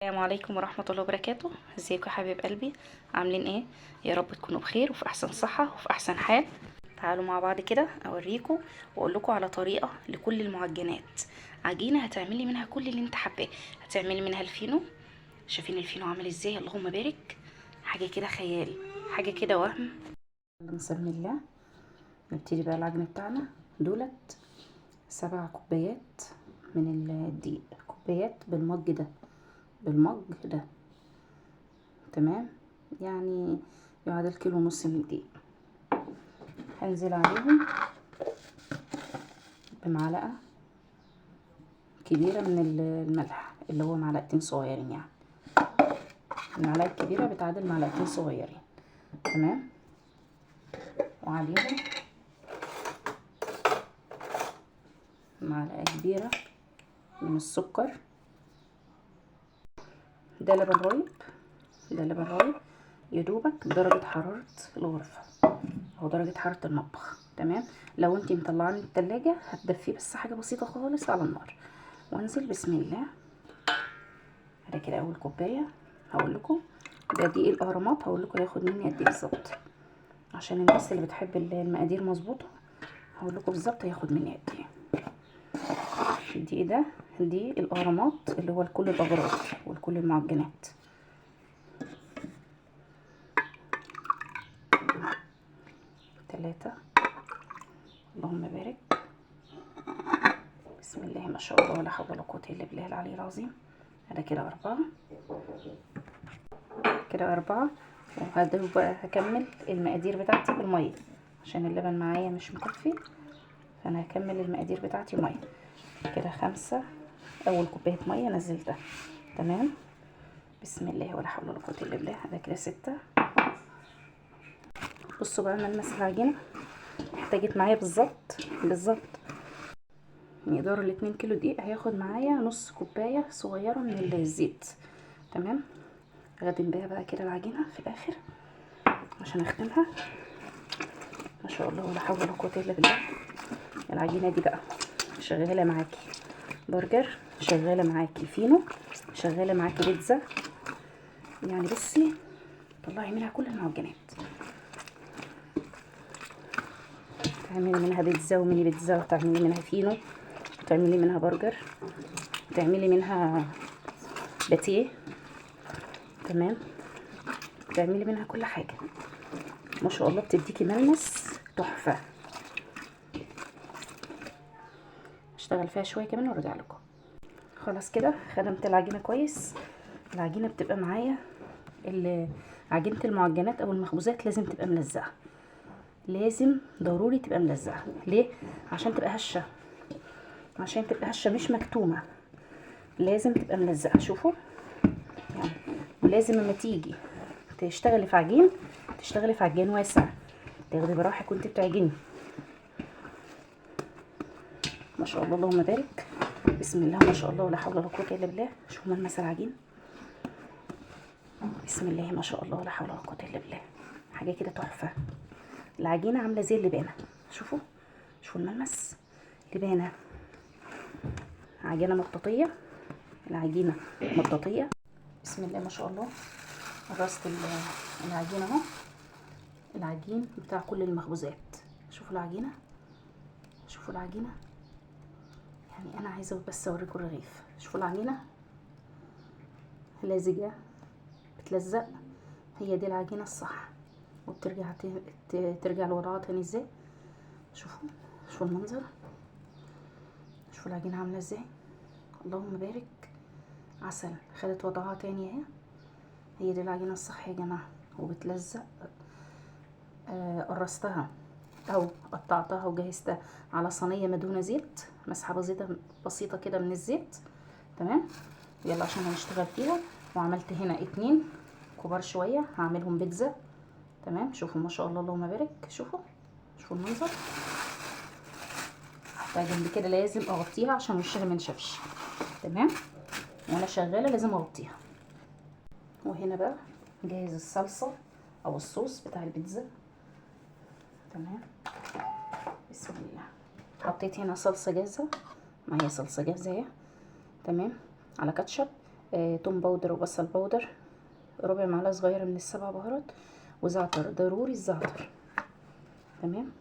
السلام عليكم ورحمة الله وبركاته. ازيكم يا حبيب قلبي؟ عاملين ايه؟ يا رب تكونوا بخير وفي احسن صحة وفي احسن حال. تعالوا مع بعض كده اوريكم واقول لكم على طريقة لكل المعجنات. عجينة هتعملي منها كل اللي انت حباه. هتعملي منها الفينو. شايفين الفينو عامل ازاي؟ اللهم بارك. حاجة كده خيال، حاجة كده وهم. بسم الله. نبتدي بقى العجن بتاعنا. دولت 7 كوبايات من الدقيق، كوبايات بالمج ده. تمام، يعني يعادل كيلو ونص من الدقيق. هنزل عليهم بمعلقة كبيرة من الملح، اللي هو معلقتين صغيرين يعني. المعلقة الكبيرة بتعادل معلقتين صغيرين. تمام، وعليهم معلقة كبيرة من السكر. ده لبن رايب، يدوبك بدرجة حرارة الغرفة او درجة حرارة المطبخ. تمام، لو انتي مطلعاه من التلاجة هتدفيه بس حاجة بسيطة خالص على النار. وانزل بسم الله. ده كده اول كوبايه. هقول لكم ده دقيق الاهرامات، هقول لكم هياخد مني قد ايه بالظبط عشان الناس اللي بتحب المقادير مظبوطه. هقول لكم بالظبط هياخد مني قد ايه. الدقيق ده دقيق الاهرامات اللي هو لكل الاغراض ولكل المعجنات. 3. اللهم بارك. بسم الله ما شاء الله ولا حول ولا قوه الا بالله العلي العظيم. ده كده 4. كده 4. وهدوب بقى هكمل المقادير بتاعتي بالميه عشان اللبن معايا مش مكفي، فانا هكمل المقادير بتاعتي ميه. كده 5. اول كوبايه ميه نزلتها. تمام، بسم الله ولا حول ولا قوه الا بالله. ده كده 6. بصوا بقى ملمس العجينه احتاجت معايا بالظبط مقدار ال2 كيلو دقيق هياخد معايا نص كوبايه صغيره من الزيت. تمام، اخدم بيها بقى كده العجينه في الاخر عشان اختمها. ما شاء الله ولا حول ولا قوه الا بالله. العجينه دي بقى شغاله معاكي برجر، شغاله معاكي فينو، شغاله معاكي بيتزا. يعني بصي طلعي منها كل المعجنات. تعملي منها بيتزا وميني بيتزا، وتعملي منها فينو، وتعملي منها برجر، وتعملي منها باتيه. تمام، تعملي منها كل حاجه. ما شاء الله بتديكي ملمس تحفه. اشتغل فيها شويه كمان وارجع لكم. خلاص كده خدمت العجينه كويس. العجينه بتبقى معايا عجينه المعجنات او المخبوزات لازم تبقى ملزقه، لازم ضروري تبقى ملزقه. ليه؟ عشان تبقى هشه، مش مكتومه. لازم تبقى ملزقه. شوفوا يعني، ولازم لما تيجي تشتغلي في عجين واسع، تاخدي براحتك وانت بتعجني. ما شاء الله اللهم بارك. بسم الله ما شاء الله ولا حول ولا قوه الا بالله. شوفوا ملمس العجين. بسم الله ما شاء الله ولا حول ولا قوه الا بالله. حاجه كده تحفه. العجينه عامله زي اللبانه. شوفوا الملمس. لبانه، عجينه مطاطيه. العجينه مطاطيه. بسم الله ما شاء الله. قرصت العجينه اهو. العجين بتاع كل المخبوزات. شوفوا العجينه، يعني انا عايزه بس اوريكم الرغيف. شوفوا العجينه لازجه، بتلزق. هي دي العجينه الصح، وبترجع ترجع لوضعها تاني ازاي. شوفوا المنظر. شوفوا العجينه عامله ازاي. اللهم بارك. عسل. خدت وضعها تاني اهي. هي دي العجينه الصح يا جماعه، وبتلزق. قرصتها او قطعتها وجهزتها على صينيه مدهونه زيت، مسحه بسيطه كده من الزيت. تمام، يلا عشان هنشتغل فيها. وعملت هنا 2 كبار شويه هعملهم بيتزا. تمام، شوفوا ما شاء الله اللهم بارك. شوفوا المنظر. هحتاج جنب كده لازم اغطيها عشان وشها ما ينشفش. تمام، وانا شغاله لازم اغطيها. وهنا بقى جاهز الصلصه او الصوص بتاع البيتزا. تمام، بسم الله. حطيت هنا صلصه جاهزه، معايا صلصه جاهزه اهي. تمام، على كاتشب. توم باودر وبصل باودر، ربع معلقه صغيره من السبع بهارات، وزعتر، ضروري الزعتر. تمام.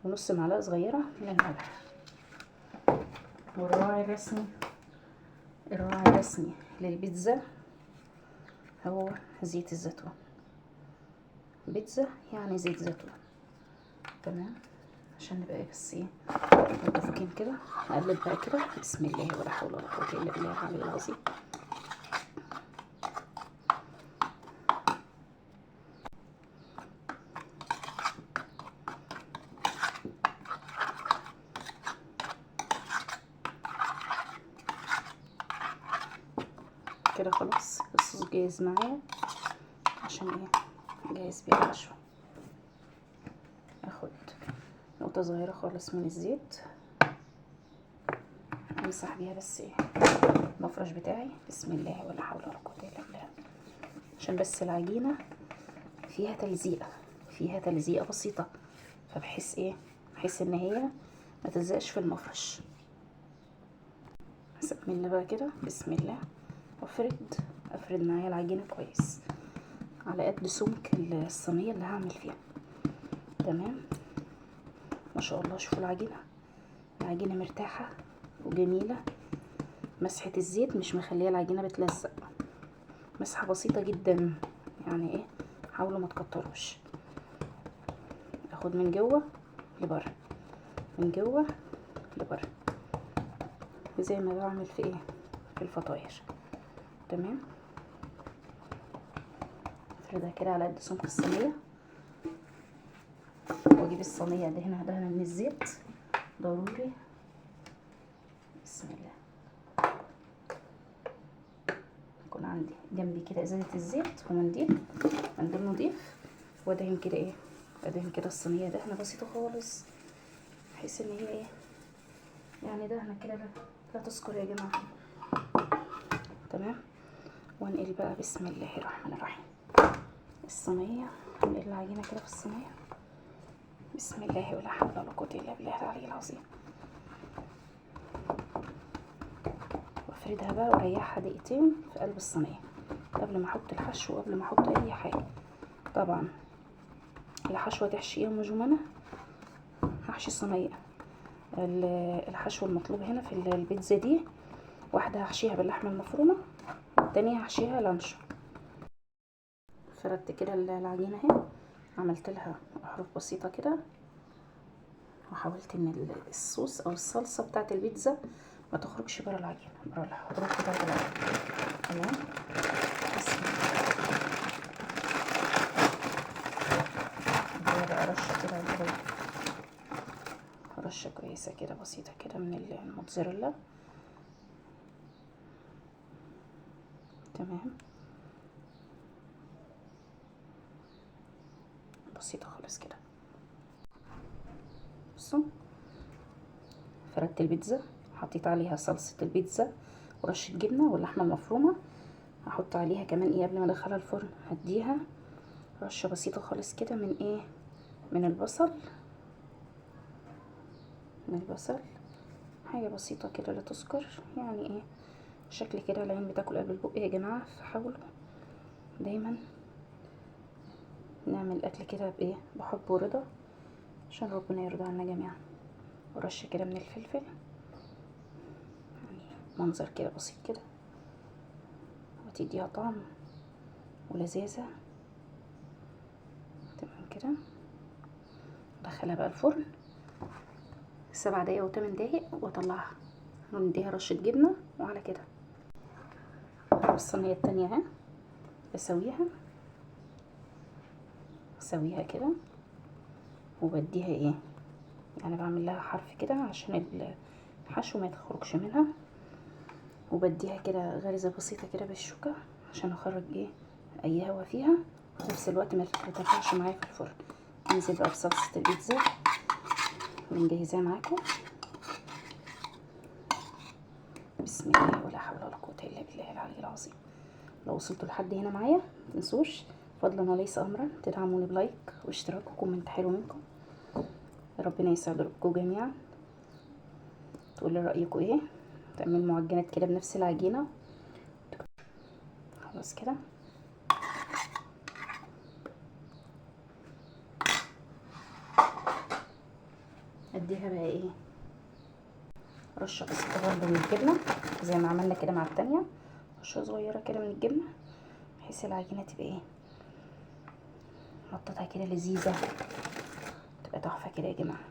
ونص معلقه صغيره من الملح. الراعي الرسمي للبيتزا هو زيت الزيتون. بيتزا يعني زيت زيتون. تمام. عشان نبقى بس ايه متفقين كده. اقلب بقى كده، بسم الله ولا حول ولا قوه الا بالله العلي العظيم. كده خلاص الصوص جاهز معايا. عشان ايه؟ جاهز بيه الحشو. اخد نقطه صغيره خالص من الزيت، امسح بيها بس ايه المفرش بتاعي. بسم الله ولا حول ولا قوه الا بالله. عشان بس العجينه فيها تلزيقه بسيطه، فبحس ايه، بحس ان هي ما تلزقش في المفرش. بسم الله بقى كده، بسم الله. افرد معايا العجينه كويس على قد سمك الصينيه اللي هعمل فيها. تمام. ما شاء الله، شوفوا العجينه مرتاحه وجميله. مسحه الزيت مش مخليه العجينه بتلزق، مسحه بسيطه جدا. يعني ايه، حاولوا ما تكتروش. اخد من جوه لبره، من جوه لبره، زي ما بعمل في ايه، في الفطاير. تمام. افردها كده على قد سمك الصينيه، واجيب الصينيه دهنها دهنه من الزيت ضروري. بسم الله. يكون عندي جنبي كده ازازه الزيت ومنديل نضيف، وادهن كده ايه، ادهن كده الصينيه دهنه بسيطه خالص، بحيث ان هي ايه، يعني دهنه كده لا تسكر يا جماعه. تمام. وانقل بقى بسم الله الرحمن الرحيم الصينيه، انقل العجينه كده في الصينيه. بسم الله ولا حول ولا قوه الا بالله العلي العظيم. وافردها بقى واريحها دقيقتين في قلب الصينيه قبل ما احط الحشو وقبل ما احط اي حاجه. طبعا الحشوه تحشيها مجمنه، هحشي صينيه. الحشو المطلوب هنا في البيتزا دي، واحده هحشيها باللحمه المفرومه والتانية هحشيها لانشون. فردت كده العجينه اهي، عملت لها احرف بسيطه كده، وحاولت ان الصوص او الصلصه بتاعه البيتزا ما تخرجش بره العجينه، بره الحروف بتاعه العجينه. تمام. بسم الله بقى رشه كده، رشه كويسه كده بسيطه كده من الموتزاريلا. تمام. بسيطه خالص كده. بصوا، فردت البيتزا، حطيت عليها صلصه البيتزا ورشه جبنه واللحمه المفرومه. هحط عليها كمان ايه قبل ما ادخلها الفرن، هديها رشه بسيطه خالص كده من ايه، من البصل. حاجه بسيطه كده لا تذكر، يعني ايه، شكل كده العين بتاكل قبل البق يا جماعه. فحاولوا دايما نعمل اكل كده بايه، بحب ورضا، عشان ربنا يرضى عنا جميعا. ورشه كده من الفلفل، يعني منظر كده بسيط كده، وتديها طعم ولذاذه. تمام كده. ادخلها بقى الفرن 7 دقايق او 8 دقايق واطلعها، ونديها رشه جبنه. وعلى كده الصينيه التانية اهي بسويها كده، وبديها ايه، يعني بعمل لها حرف كده عشان الحشو ما يتخرجش منها، وبديها كده غرزه بسيطه كده بالشوكه عشان اخرج ايه اي هوا فيها، وفي نفس الوقت ما ترتفعش معايا في الفرن. انزل بقى بصلصه البيتزا اللي مجهزاها معاكم. بسم الله ولا حول ولا قوه الا بالله العلي العظيم. لو وصلتوا لحد هنا معايا متنسوش فضلا وليس امرا تدعموني بلايك واشتراك وكومنت حلو منكم. ربنا يسعد قلوبكم جميعا. تقولوا رايكم ايه، تعملوا معجنات كده بنفس العجينه خلاص كده. اديها بقى ايه رشه بسيطه برده من الجبنه زي ما عملنا كده مع التانية، رشه صغيره كده من الجبنه بحيث العجينه تبقى ايه نقطتها كده لذيذه، تبقى تحفه كده يا جماعه.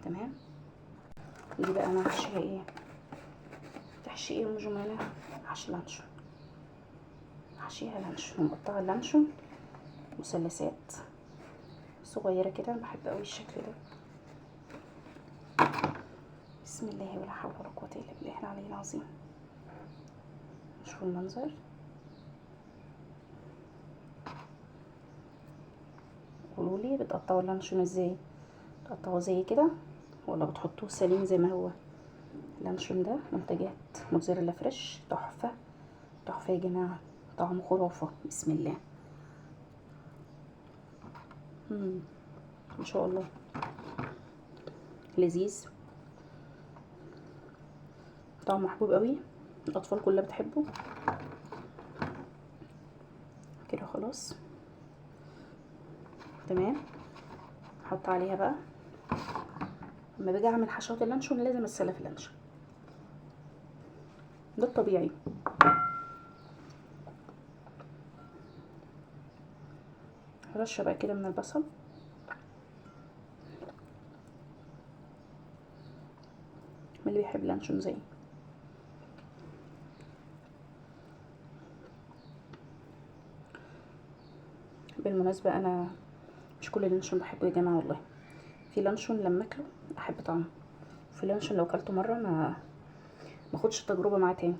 تمام. دي بقى انا هحشيها ايه، تحشي ايه ام جمانه؟ هحشي لانشون، هحشيها لانشون ومقطعه اللانشون مثلثات صغيره كده. انا بحب قوي الشكل ده. بسم الله ولا حول ولا قوه الا بالله العلي العظيم. شوفوا المنظر. قولولي بتقطعوا اللانشون ازاي؟ بتقطعوه زي كده ولا بتحطوه سليم زي ما هو؟ اللانشون ده منتجات موتزاريلا فريش، تحفه تحفه يا جماعه، طعمه خرافه. بسم الله. ما شاء الله لذيذ، طعمه محبوب قوي، الاطفال كلها بتحبه كده. خلاص تمام. احط عليها بقى، لما باجي اعمل حشوات اللانشون لازم اسلق اللانشون، ده الطبيعي. رشه بقى كده من البصل، من اللي بيحب اللانشون زي بالمناسبه انا مش كل اللانشون بحبه يا جماعه والله. في لانشون لما اكله احب طعمه، في لانشون لو اكلته مره ما اخدش التجربه معاه تاني،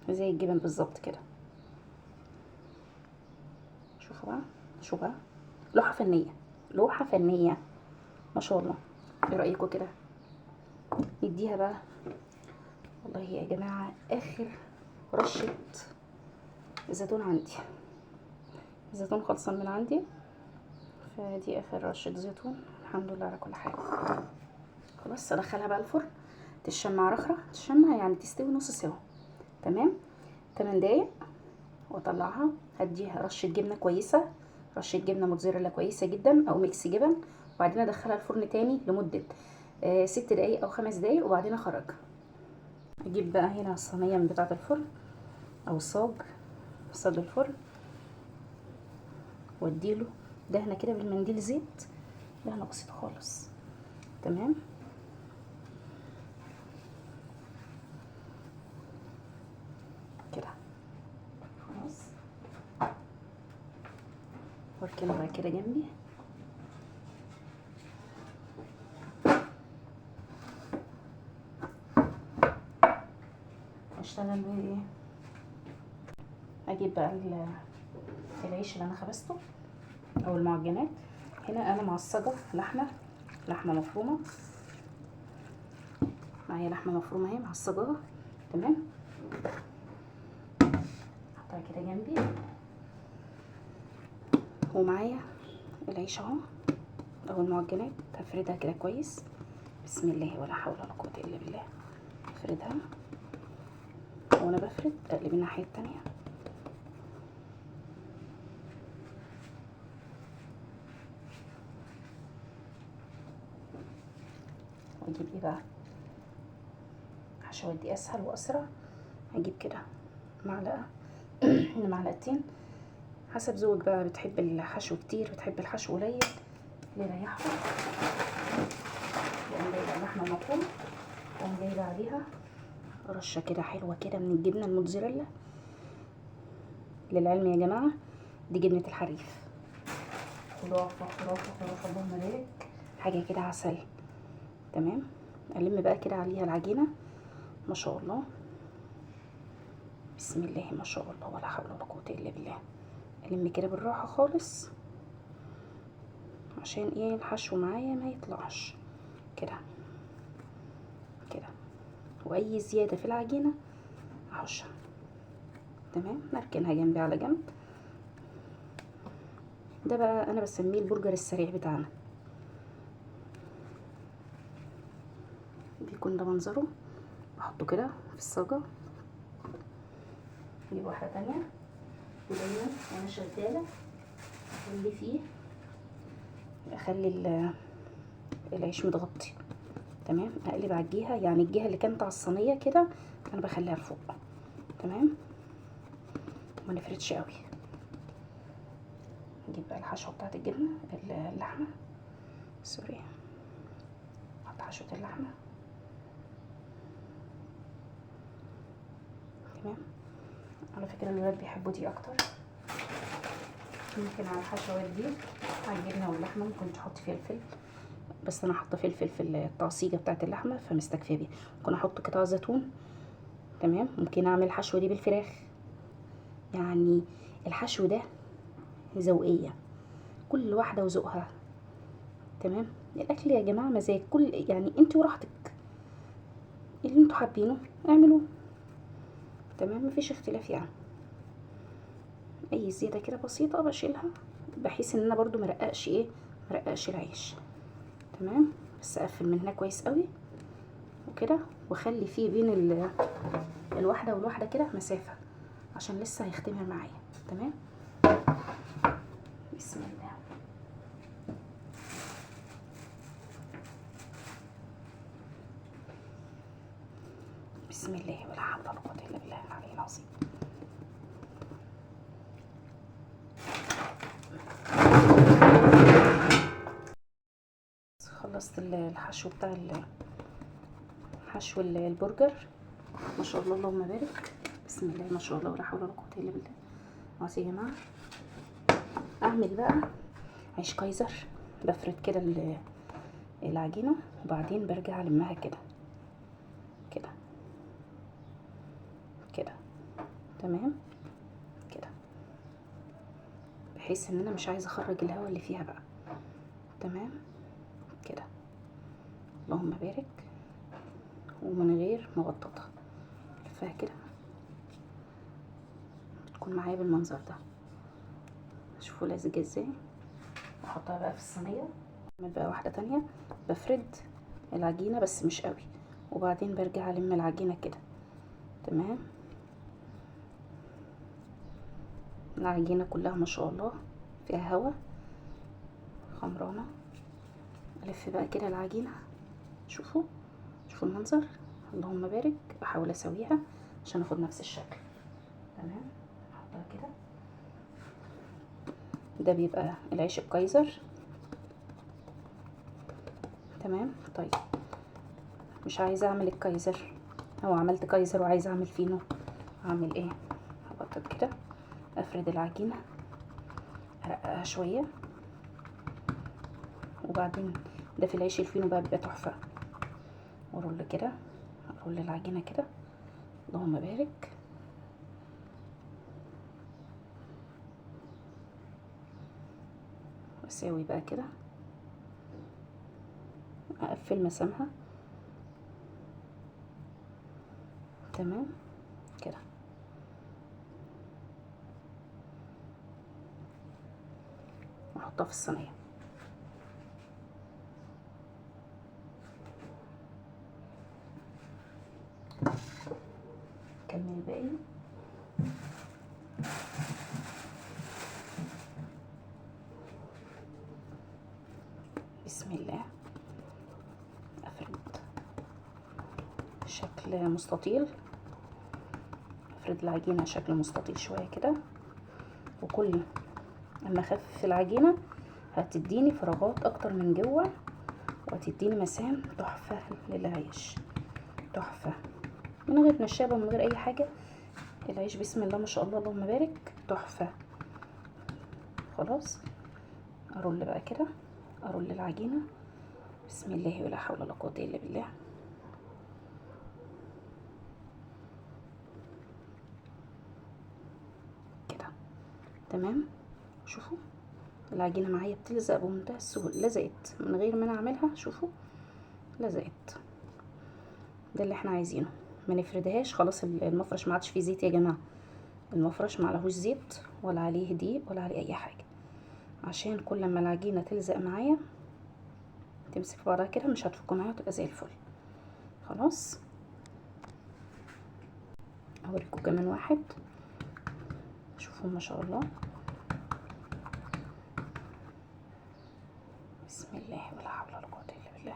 زي الجبن بالظبط كده. شوفوا بقى، شوفوا بقى، لوحه فنيه، لوحه فنيه ما شاء الله. ايه رايكم كده؟ نديها بقى والله يا جماعه اخر رشه زيتون عندي، الزيتون خلصان من عندي، فدي اخر رشه زيتون. الحمد لله على كل حاجه. خلاص ادخلها بقى الفرن تشمع رخرة، تشمع يعني تستوي نص سوا. تمام. 8 دقايق واطلعها. هديها رشه جبنه كويسه، رشه جبنه موتزاريلا كويسه جدا او ميكس جبن، وبعدين ادخلها الفرن تاني لمده 6 دقايق او 5 دقايق وبعدين اخرجها. اجيب بقى هنا الصينيه من بتاعه الفرن او الصاج، صاج الفرن، واديله دهنه كده بالمنديل زيت، دهنه بسيطه خالص. تمام. كده خلاص. واركنه بقى كده جنبي. اشتغل بايه؟ اجيب بقى العيش اللي انا خبزته او المعجنات. هنا انا معصجه لحمه مفرومه، معايا لحمه مفرومه اهي معصجاها. تمام. احطها كده جنبي، ومعايا العيش اهو او المعجنات. هفردها كده كويس. بسم الله ولا حول ولا قوه الا بالله. افردها وانا بفرد اقلب الناحيه التانية. واجيب ايه بقى عشان دي اسهل واسرع. هجيب كده معلقه معلقتين حسب ذوقك بقى، بتحب الحشو كتير بتحب الحشو قليل اللي يريحكم. واقوم جايبه اللحمه المفرومه واقوم جايبه عليها رشه كده حلوه كده من الجبنه الموتزاريلا. للعلم يا جماعه دي جبنه الحريف، خرافه خرافه خرافه، اللهم بارك، حاجه كده عسل. تمام. الم بقى كده عليها العجينه ما شاء الله. بسم الله ما شاء الله ولا حول ولا قوه الا بالله. الم كده بالراحه خالص عشان ايه الحشو معايا ما يطلعش كده كده. واي زياده في العجينه احشها. تمام. نركنها جنبي على جنب. ده بقى انا بسميه البرجر السريع بتاعنا. بيكون ده منظره. بحطه كده في الصاجة. اجيب واحدة تانية ودايما وانا شغالة اخلي فيه، اخلي العيش متغطي. تمام. اقلب على الجهة، يعني الجهة اللي كانت على الصينية كده انا بخليها لفوق. تمام. ما نفردش قوي. نجيب بقى الحشوة بتاعت الجبنة، اللحمة سوري، احط حشوة اللحمة. تمام. على فكرة الولاد بيحبوا دي اكتر. ممكن على الحشوات دي على الجبنة واللحمة ممكن تحط فلفل، بس انا حاطه فلفل في التعصيجة بتاعت اللحمة فمستكفيه بيه. ممكن احط قطع زيتون. تمام. ممكن اعمل الحشوة دي بالفراخ. يعني الحشو ده ذوقية، كل واحدة وذوقها. تمام. الاكل يا جماعة مزاج، كل يعني انت وراحتك، اللي انتوا حابينه اعملوه. تمام. مفيش اختلاف يعني. اي زيادة كده بسيطة بشيلها، بحيث ان انا برضو مرققش مرققش العيش. تمام. بس اقفل من هنا كويس قوي وكده، واخلي فيه بين الواحدة والواحدة كده مسافة عشان لسه هيختمر معايا. تمام. بسم الله. بسم الله ولا حول ولا قوة الا بالله العلي العظيم. خلصت الحشو بتاع حشو البرجر. ما شاء الله اللهم بارك. بسم الله ما شاء الله ولا حول ولا قوة الا بالله. اهو يا جماعة اعمل بقى عيش كايزر. بفرد كده العجينة وبعدين برجع المها كده كده كده. تمام كده، بحيث ان انا مش عايزه اخرج الهواء اللي فيها بقى. تمام كده. اللهم بارك. ومن غير مبططه لفها كده بتكون معايا بالمنظر ده. شوفوا لازجه ازاي. واحطها بقى في الصينيه. اعمل بقى واحده تانية. بفرد العجينه بس مش قوي، وبعدين برجع الم العجينه كده. تمام. العجينه كلها ما شاء الله فيها هوا خمرانه. الف بقى كده العجينه. شوفوا المنظر. اللهم بارك. احاول اسويها عشان اخد نفس الشكل. تمام. احطها كده. ده بيبقى العيش الكايزر. تمام. طيب مش عايزه اعمل الكايزر، او عملت كايزر وعايزه اعمل فينو، اعمل ايه؟ هبطط كده، افرد العجينه، ارققها شويه، وبعدين ده في العيش الفينو بقى بيبقى تحفه. ورول كده، ارول العجينه كده. اللهم بارك. واساوي بقى كده، اقفل مسامها. تمام كده. واحطها في الصينيه. كمل الباقي. بسم الله. افرد شكل مستطيل، افرد العجينه شكل مستطيل شويه كده، وكل اما اخفف العجينه هتديني فراغات اكتر من جوه، وهتديني مسام تحفه للعيش. تحفه من غير نشابه ومن غير اي حاجه. العيش بسم الله ما شاء الله اللهم بارك. تحفه. خلاص ارول بقى كده، ارول العجينه. بسم الله ولا حول ولا قوه الا بالله. كده تمام. شوفوا العجينه معايا بتلزق بمنتهى السهوله، لزقت من غير ما انا اعملها. شوفوا لزقت. ده اللي احنا عايزينه. ما نفردهاش خلاص. المفرش ما عادش فيه زيت يا جماعه. المفرش ما عليهوش زيت ولا عليه دقيق ولا عليه اي حاجه، عشان كل ما العجينه تلزق معايا تمسك في بعضها كده مش هتفك معايا وتبقى زي الفل. خلاص اوريكم كمان واحد، شوفوا ما شاء الله. بسم الله ولا حول ولا قوه الا بالله.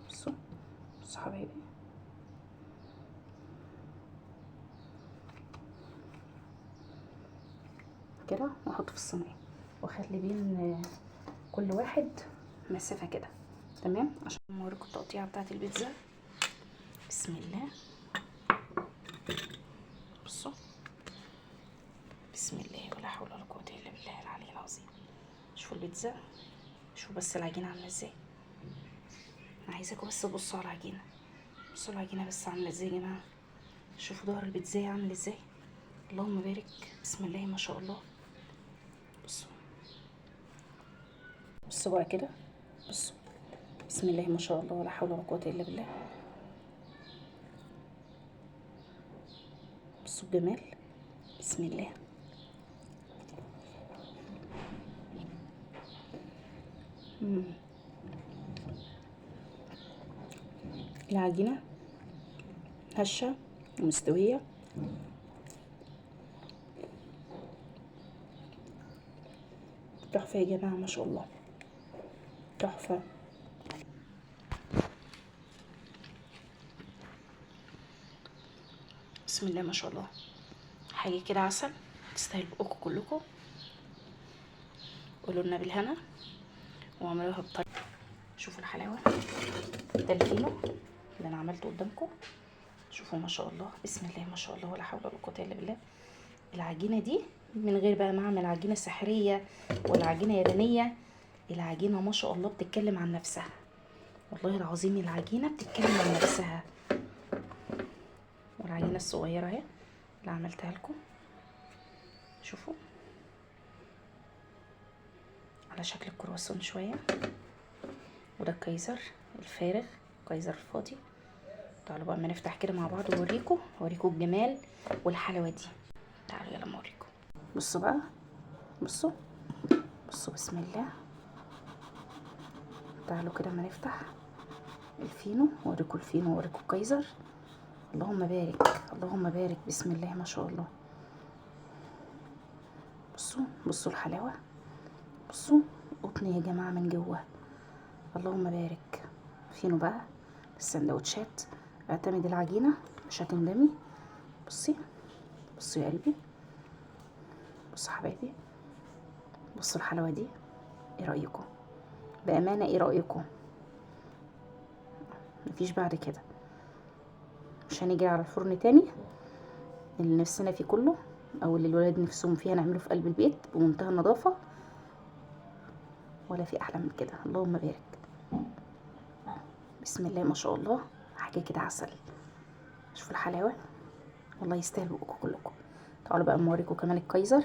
بصوا بصوا حبايبي، كده واحطه في الصينيه واخلي بين كل واحد مسافه كده، تمام. عشان اوريكم التقطيعه بتاعه البيتزا. بسم الله، بصوا بسم الله ولا حول ولا قوه الا بالله العلي العظيم. شوفوا البيتزا، شوفوا بس العجينه عامله ازاي. انا عايزاكم بس تبصوا على العجينه، بصوا العجينه بس عامله ازاي يا جماعه. شوفوا ظهر البيتزا عامل ازاي، اللهم بارك. بسم الله ما شاء الله. بصوا بصوا بقى كده، بصوا بسم الله ما شاء الله ولا حول ولا قوه الا بالله. بصوا الجمال، بسم الله. العجينه هشه ومستويه، تحفه يا جماعه ما شاء الله، تحفه. بسم الله ما شاء الله، حاجه كده عسل، تستاهل بقكم كلكم. قولوا لنا بالهنا واعملوها بطريقه. شوفوا الحلاوه، ده الفينو اللي انا عملته قدامكم. شوفوا ما شاء الله، بسم الله ما شاء الله ولا حول ولا قوه الا بالله. العجينه دي من غير بقى ما اعمل عجينه سحريه ولا عجينه يابانيه، العجينه ما شاء الله بتتكلم عن نفسها، والله العظيم العجينه بتتكلم عن نفسها. والعجينه الصغيره اهي اللي عملتها لكم، شوفوا على شكل الكرواسون شويه. وده الكايزر الفارغ، كايزر الفاضي. تعالوا بقى اما نفتح كده مع بعض واوريكم الجمال والحلاوه دي. تعالوا يلا اوريكم. بصوا بقى، بصوا بصوا بسم الله. تعالوا كده اما نفتح الفينو واوريكم الفينو واوريكم الكايزر. اللهم بارك اللهم بارك، بسم الله ما شاء الله. بصوا بصوا الحلاوه، بصوا قطن يا جماعه من جوه، اللهم بارك. فينو بقى السندوتشات، اعتمد العجينه مش هتندمي. بصي بصوا يا قلبي، بصوا حبايبي، بصوا الحلاوه دي. ايه رايكم بامانه، ايه رايكم؟ مفيش بعد كده، مش هنيجي على الفرن تاني. اللي نفسنا فيه كله او اللي الولاد نفسهم فيها نعمله في قلب البيت بمنتهى النظافه، ولا في احلى من كده. اللهم بارك، بسم الله ما شاء الله، حاجه كده عسل. شوفوا الحلاوه، والله يستاهل بقكم كلكم. تعالوا بقى اوريكم كمان الكايزر.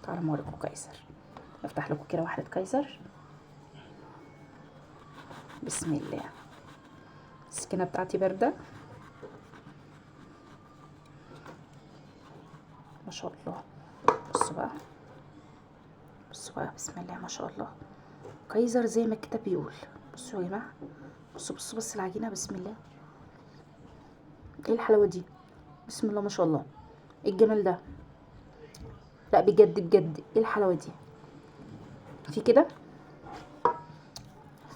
تعالوا اوريكم كايزر، افتح لكم كده واحده كايزر. بسم الله، السكينه بتاعتي بارده ما شاء الله. بصوا بقى، بصوا بقى بسم الله ما شاء الله، كايزر زي ما الكتاب بيقول. بصوا يا جماعه، بصوا بصوا بس العجينه، بسم الله. ايه الحلاوه دي، بسم الله ما شاء الله، ايه الجمال ده. لا بجد بجد، ايه الحلاوه دي. في كده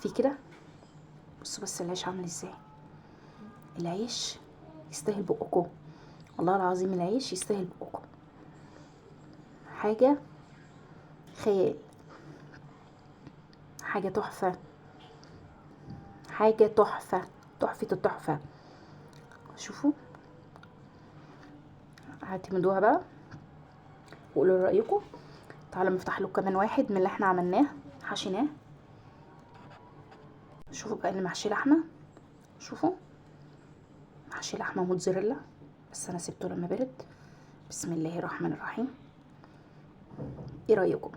في كده، بصوا بس العيش عامل ازاي. العيش يستاهل بقكم، والله العظيم العيش يستاهل بقكم، حاجه خيال، حاجه تحفه، حاجه تحفه، تحفه التحفه. شوفوا، اعتمدوها بقى وقولوا رايكم. تعالوا نفتح له كمان واحد من اللي احنا عملناه حشيناه. شوفوا بقى اللي محشي لحمه، شوفوا محشي لحمه موتزاريلا، بس انا سبته لما برد. بسم الله الرحمن الرحيم. ايه رايكم،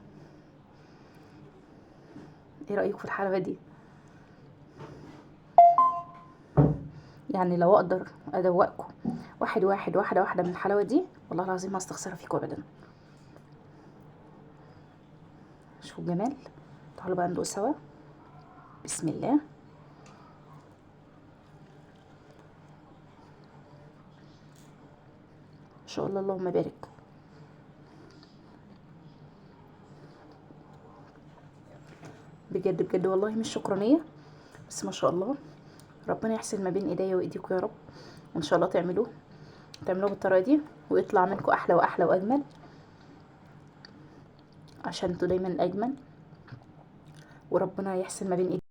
ايه رايكم في الحلاوه دي. يعني لو اقدر ادوقكم واحد واحد واحده واحده من الحلاوه دي، والله العظيم ما استخسرها فيكم ابدا. شوفوا الجمال. تعالوا بقى ندوق سوا. بسم الله. ما شاء الله اللهم بارك. بجد بجد والله مش شكرانيه، بس ما شاء الله. ربنا يحسن ما بين ايديا وايديكم يا رب. ان شاء الله تعملوه بالطريقه دي، ويطلع منكم احلى واحلى واجمل، عشان انتوا دايما الاجمل. وربنا يحسن ما بين ايديكم.